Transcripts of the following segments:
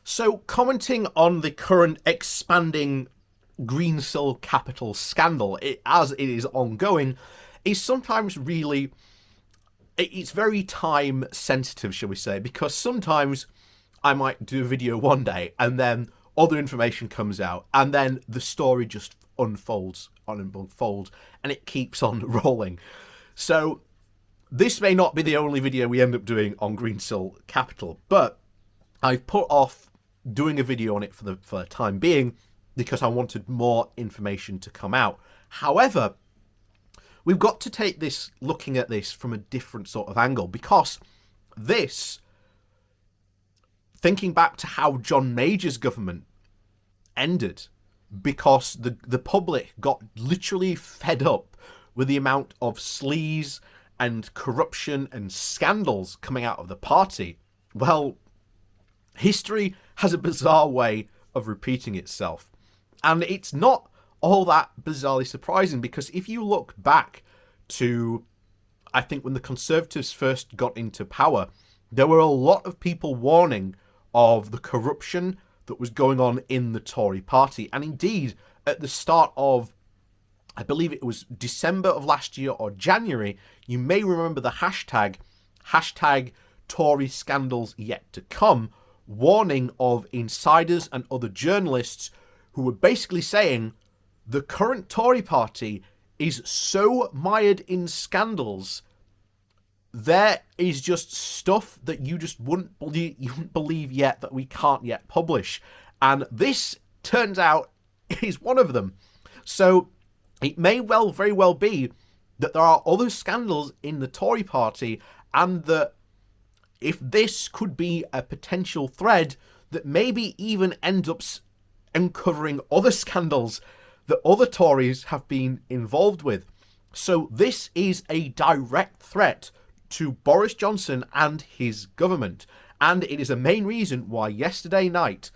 So, commenting on the current expanding Greensill Capital scandal, as it is ongoing, is sometimes really, it's very time sensitive, shall we say, because sometimes I might do a video one day and then other information comes out and then the story just unfolds and it keeps on rolling. So this may not be the only video we end up doing on Greensill Capital, but I've put off doing a video on it for the time being because I wanted more information to come out. However, we've got to take this, looking at this from a different sort of angle, because this, thinking back to how John Major's government ended, because the public got literally fed up with the amount of sleaze and corruption and scandals coming out of the party. Well, history has a bizarre way of repeating itself. And it's not all that bizarrely surprising, because if you look back to, I think, when the Conservatives first got into power, there were a lot of people warning of the corruption that was going on in the Tory party. And indeed, at the start of, I believe it was December of last year or January, you may remember the hashtag Tory scandals yet to come, warning of insiders and other journalists who were basically saying the current Tory party is so mired in scandals, there is just stuff that you just wouldn't believe yet, that we can't yet publish. And this turns out is one of them. So it may very well be that there are other scandals in the Tory party, and that if this could be a potential thread that maybe even ends up uncovering other scandals that other Tories have been involved with. So this is a direct threat to Boris Johnson and his government. And it is a main reason why yesterday night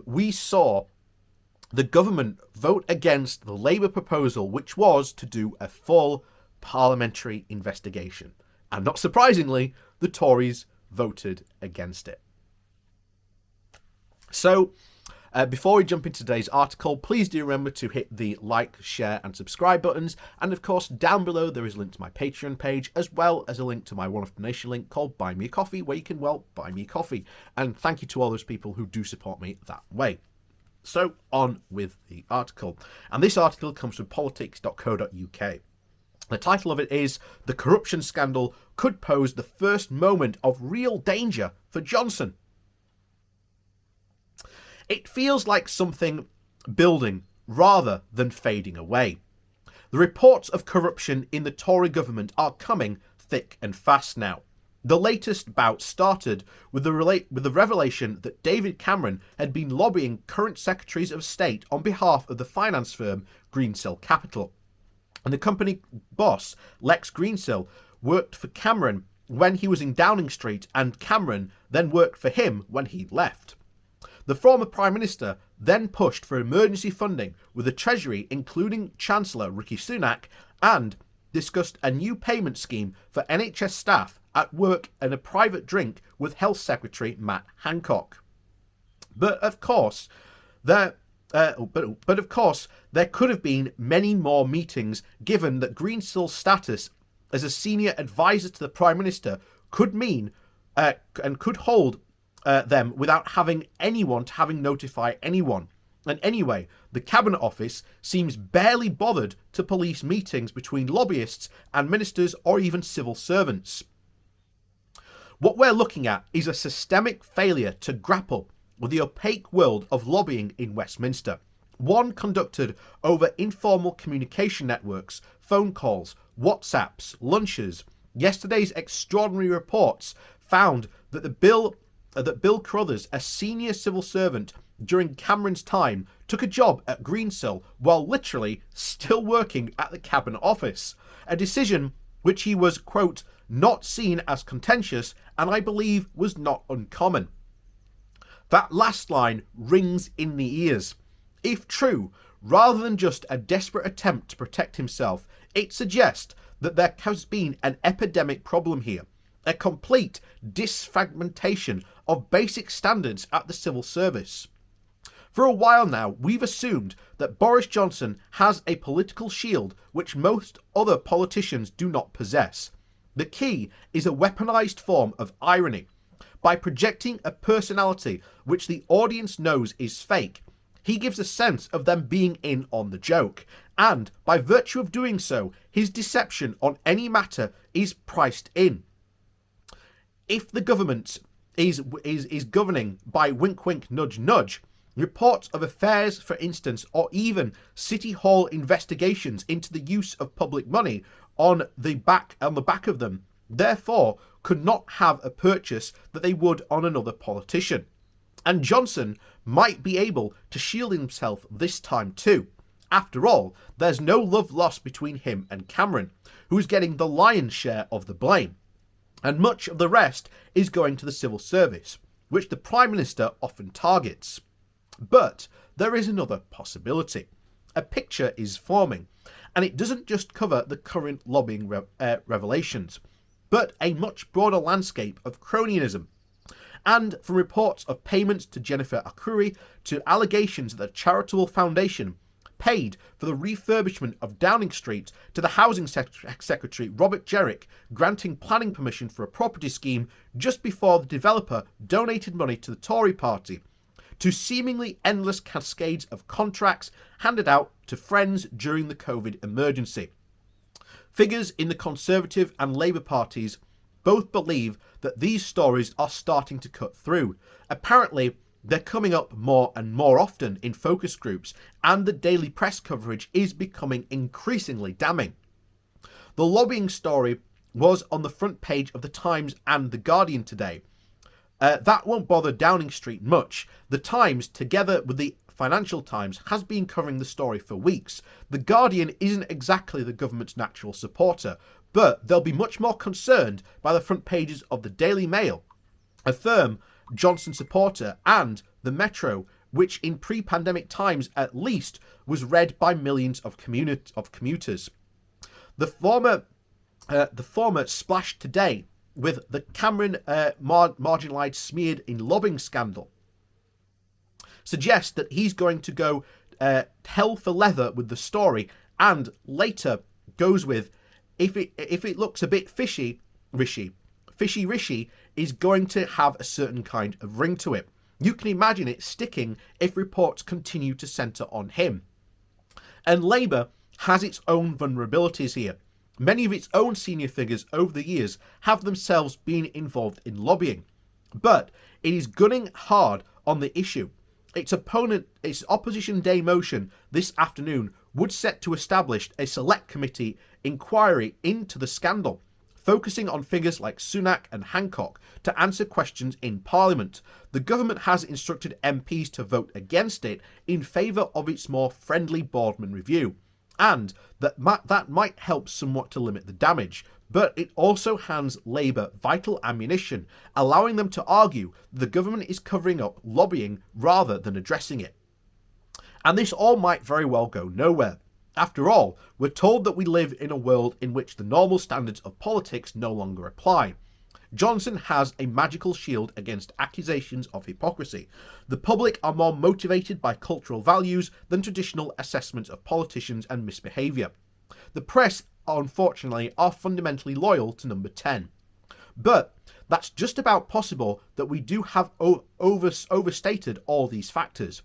we saw the government vote against the Labour proposal, which was to do a full parliamentary investigation. And not surprisingly, the Tories voted against it. So, before we jump into today's article, please do remember to hit the like, share and subscribe buttons. And of course, down below there is a link to my Patreon page, as well as a link to my one-off donation link called Buy Me a Coffee, where you can, well, buy me a coffee. And thank you to all those people who do support me that way. So, on with the article. And this article comes from politics.co.uk. The title of it is, "The Corruption Scandal Could Pose the First Moment of Real Danger for Johnson." It feels like something building rather than fading away. The reports of corruption in the Tory government are coming thick and fast now. The latest bout started with the revelation that David Cameron had been lobbying current secretaries of state on behalf of the finance firm Greensill Capital. And the company boss, Lex Greensill, worked for Cameron when he was in Downing Street, and Cameron then worked for him when he left. The former Prime Minister then pushed for emergency funding with the Treasury, including Chancellor Rishi Sunak, and discussed a new payment scheme for NHS staff at work and a private drink with Health Secretary Matt Hancock. But of course, there could have been many more meetings, given that Greensill's status as a senior advisor to the Prime Minister could mean and could hold them without having notify anyone. And anyway, the Cabinet Office seems barely bothered to police meetings between lobbyists and ministers or even civil servants. What we're looking at is a systemic failure to grapple with the opaque world of lobbying in Westminster, one conducted over informal communication networks, phone calls, WhatsApps, lunches. Yesterday's extraordinary reports found that Bill Carruthers, a senior civil servant during Cameron's time, took a job at Greensill while literally still working at the Cabinet Office, a decision which he was, quote, not seen as contentious, and I believe was not uncommon. That last line rings in the ears. If true, rather than just a desperate attempt to protect himself, it suggests that there has been an epidemic problem here, a complete disfragmentation of basic standards at the civil service. For a while now, we've assumed that Boris Johnson has a political shield which most other politicians do not possess. The key is a weaponized form of irony. By projecting a personality which the audience knows is fake, he gives a sense of them being in on the joke, and by virtue of doing so, his deception on any matter is priced in. If the government is governing by wink wink nudge nudge, reports of affairs, for instance, or even City Hall investigations into the use of public money on the back of them, therefore could not have a purchase that they would on another politician. And Johnson might be able to shield himself this time too. After all, there's no love lost between him and Cameron, who is getting the lion's share of the blame. And much of the rest is going to the civil service, which the Prime Minister often targets. But there is another possibility. A picture is forming, and it doesn't just cover the current lobbying revelations, but a much broader landscape of cronyism. And from reports of payments to Jennifer Arcuri to allegations that the charitable foundation paid for the refurbishment of Downing Street to the Housing Secretary Robert Jerrick granting planning permission for a property scheme just before the developer donated money to the Tory party, to seemingly endless cascades of contracts handed out to friends during the COVID emergency. Figures in the Conservative and Labour parties both believe that these stories are starting to cut through. Apparently, they're coming up more and more often in focus groups, and the daily press coverage is becoming increasingly damning. The lobbying story was on the front page of the Times and The Guardian today. That won't bother Downing Street much. The Times, together with the Financial Times, has been covering the story for weeks. The Guardian isn't exactly the government's natural supporter, but they'll be much more concerned by the front pages of the Daily Mail, a firm Johnson supporter, and the Metro, which in pre-pandemic times at least was read by millions of commuters. The former splashed today with the Cameron marginalised smeared in lobbying scandal, suggests that he's going to go hell for leather with the story, and later goes with, if it looks a bit fishy Rishi is going to have a certain kind of ring to it. You can imagine it sticking if reports continue to centre on him. And Labour has its own vulnerabilities here. Many of its own senior figures over the years have themselves been involved in lobbying, but it is gunning hard on the issue. Its opposition day motion this afternoon would set to establish a select committee inquiry into the scandal, focusing on figures like Sunak and Hancock to answer questions in Parliament. The government has instructed MPs to vote against it in favour of its more friendly Boardman review, and that might help somewhat to limit the damage, but it also hands Labour vital ammunition, allowing them to argue the government is covering up lobbying rather than addressing it. And this all might very well go nowhere. After all, we're told that we live in a world in which the normal standards of politics no longer apply. Johnson has a magical shield against accusations of hypocrisy. The public are more motivated by cultural values than traditional assessments of politicians and misbehaviour. The press, unfortunately, are fundamentally loyal to number 10. But that's just about possible that we do have overstated all these factors.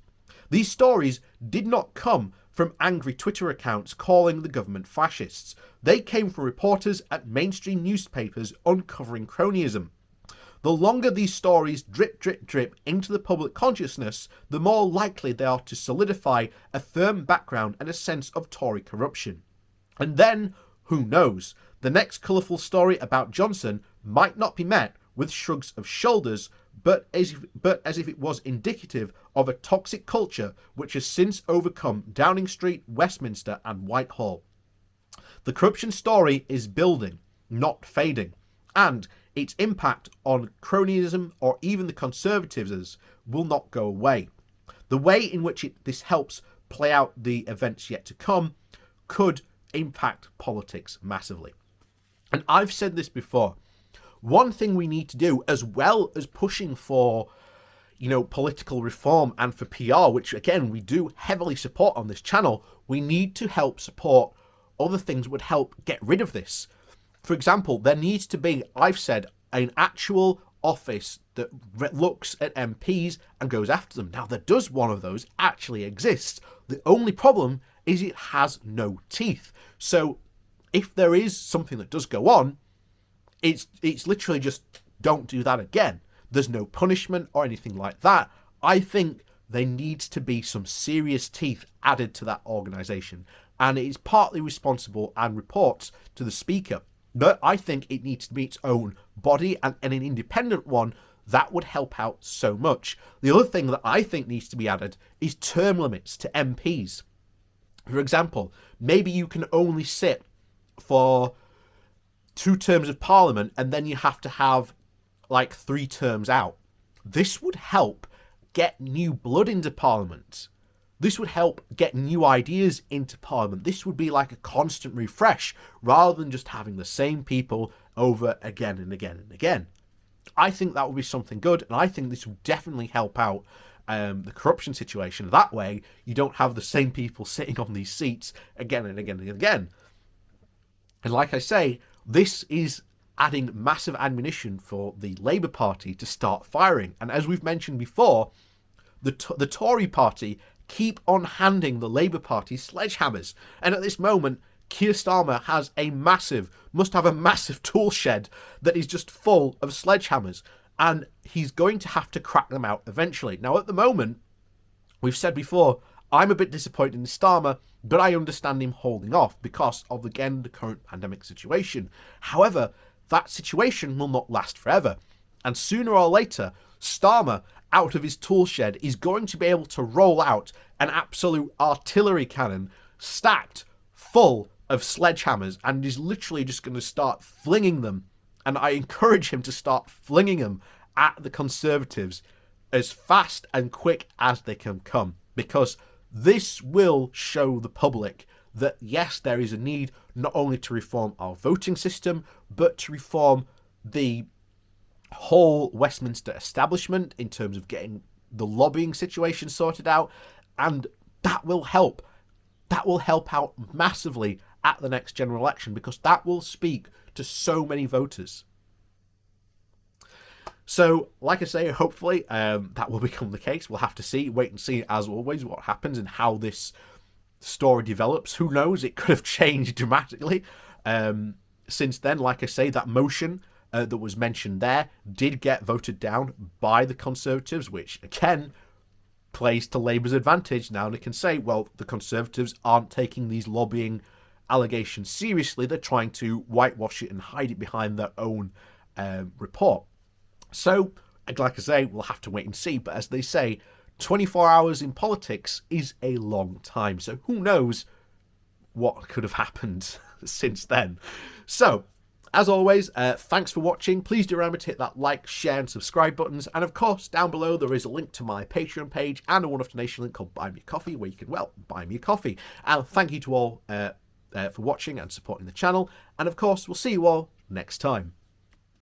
These stories did not come from angry Twitter accounts calling the government fascists. They came from reporters at mainstream newspapers uncovering cronyism. The longer these stories drip, drip, drip into the public consciousness, the more likely they are to solidify a firm background and a sense of Tory corruption. And then, who knows, the next colourful story about Johnson might not be met with shrugs of shoulders, but as if it was indicative of a toxic culture which has since overcome Downing Street, Westminster and Whitehall. The corruption story is building, not fading, and its impact on cronyism or even the Conservatives will not go away. The way in which this helps play out the events yet to come could impact politics massively. And I've said this before, One thing we need to do, as well as pushing for, political reform and for PR, which again we do heavily support on this channel, we need to help support other things that would help get rid of this. For example, there needs to be, I've said, an actual office that looks at MPs and goes after them. Now, there does one of those actually exist. The only problem is it has no teeth. So if there is something that does go on, it's literally just don't do that again. There's no punishment or anything like that. I think there needs to be some serious teeth added to that organisation, and it is partly responsible and reports to the Speaker. But I think it needs to be its own body and an independent one. That would help out so much. The other thing that I think needs to be added is term limits to MPs. For example, maybe you can only sit for 2 terms of Parliament and then you have to have like 3 terms out. This would help get new blood into Parliament. This would help get new ideas into Parliament. This would be like a constant refresh rather than just having the same people over again and again and again. I think that would be something good, and I think this will definitely help out the corruption situation. That way, you don't have the same people sitting on these seats again and again and again. And like I say, this is adding massive ammunition for the Labour Party to start firing. And as we've mentioned before, the Tory party keep on handing the Labour Party sledgehammers. And at this moment, Keir Starmer must have a massive tool shed that is just full of sledgehammers. And he's going to have to crack them out eventually. Now, at the moment, we've said before, I'm a bit disappointed in Starmer, but I understand him holding off because of, again, the current pandemic situation. However, that situation will not last forever. And sooner or later, Starmer, out of his tool shed, is going to be able to roll out an absolute artillery cannon stacked full of sledgehammers and is literally just going to start flinging them. And I encourage him to start flinging them at the Conservatives as fast and quick as they can come, because this will show the public that yes, there is a need not only to reform our voting system, but to reform the whole Westminster establishment in terms of getting the lobbying situation sorted out, and that will help. That will help out massively at the next general election, because that will speak to so many voters. So, like I say, hopefully that will become the case. We'll have to see, wait and see, as always, what happens and how this story develops. Who knows? It could have changed dramatically since then. Like I say, that motion that was mentioned there did get voted down by the Conservatives, which, again, plays to Labour's advantage. Now they can say, well, the Conservatives aren't taking these lobbying allegations seriously. They're trying to whitewash it and hide it behind their own report. So, like I say, we'll have to wait and see. But as they say, 24 hours in politics is a long time. So who knows what could have happened since then. So, as always, thanks for watching. Please do remember to hit that like, share and subscribe buttons. And of course, down below there is a link to my Patreon page and a one-off donation link called Buy Me a Coffee, where you can, well, buy me a coffee. And thank you to all for watching and supporting the channel. And of course, we'll see you all next time.